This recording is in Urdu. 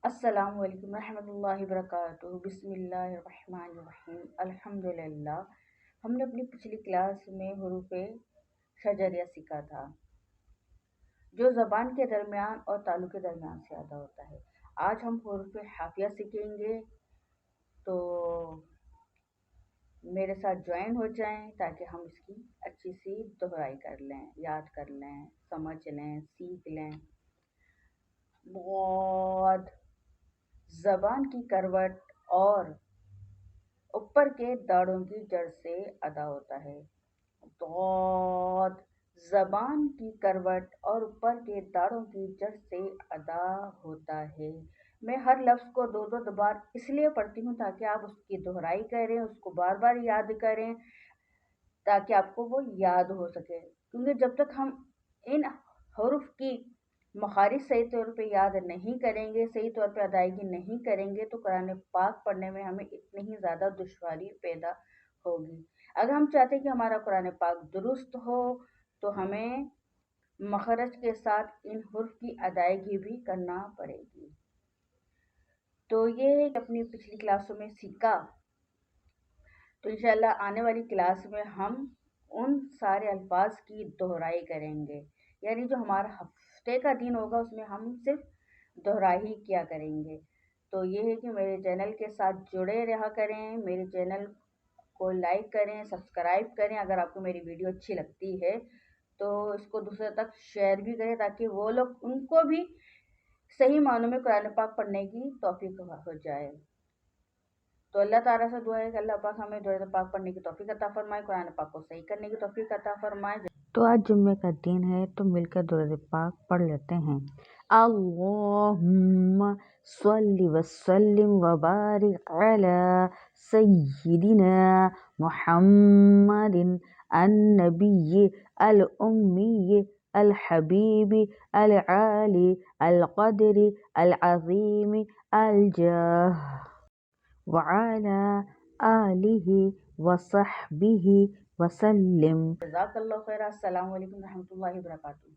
السلام علیکم ورحمۃ اللہ وبرکاتہ۔ بسم اللہ الرحمن الرحیم۔ الحمدللہ۔ ہم نے اپنی پچھلی کلاس میں حروف شجریہ سیکھا تھا جو زبان کے درمیان اور تالو کے درمیان سے ادا ہوتا ہے۔ آج ہم حروف حافیہ سیکھیں گے، تو میرے ساتھ جوائن ہو جائیں تاکہ ہم اس کی اچھی سی دہرائی کر لیں، یاد کر لیں، سمجھ لیں، سیکھ لیں۔ ضاد زبان کی کروٹ اور اوپر کے داڑھوں کی جڑ سے ادا ہوتا ہے۔ ضاد زبان کی کروٹ اور اوپر کے داڑھوں کی جڑ سے ادا ہوتا ہے۔ میں ہر لفظ کو دو بار اس لیے پڑھتی ہوں تاکہ آپ اس کی دہرائی کریں، اس کو بار بار یاد کریں تاکہ آپ کو وہ یاد ہو سکے، کیونکہ جب تک ہم ان حروف کی مخارج صحیح طور پہ یاد نہیں کریں گے، صحیح طور پہ ادائیگی نہیں کریں گے، تو قرآن پاک پڑھنے میں ہمیں اتنی ہی زیادہ دشواری پیدا ہوگی۔ اگر ہم چاہتے ہیں کہ ہمارا قرآن پاک درست ہو تو ہمیں مخرج کے ساتھ ان حروف کی ادائیگی بھی کرنا پڑے گی۔ تو یہ اپنی پچھلی کلاسوں میں سیکھا، تو انشاءاللہ آنے والی کلاس میں ہم ان سارے الفاظ کی دہرائی کریں گے، یعنی جو ہمارا ہفتے کا دن ہوگا اس میں ہم صرف دہرائی کیا کریں گے۔ تو یہ ہے کہ میرے چینل کے ساتھ جڑے رہا کریں، میرے چینل کو لائک کریں، سبسکرائب کریں، اگر آپ کو میری ویڈیو اچھی لگتی ہے تو اس کو دوسرے تک شیئر بھی کریں تاکہ وہ لوگ ان کو بھی صحیح معنوں میں قرآن پاک پڑھنے کی توفیق ہو جائے۔ تو اللہ تعالیٰ سے دعا ہے کہ اللہ پاک ہمیں قرآن پاک پڑھنے کی توفیق عطا فرمائے، قرآن پاک کو صحیح کرنے کی توفیق عطا فرمائے۔ تو آج جمعے کا دن ہے تو مل کر درود پاک پڑھ لیتے ہیں۔ اللہم صلی وسلم وبارک علی سیدنا محمد النبی الامی الحبیب العالی القدر العظیم الجاہ وعلی آلہ وصحبہ وسلم۔ جزاک اللہ خیر۔ السلام علیکم ورحمۃ اللہ وبرکاتہ۔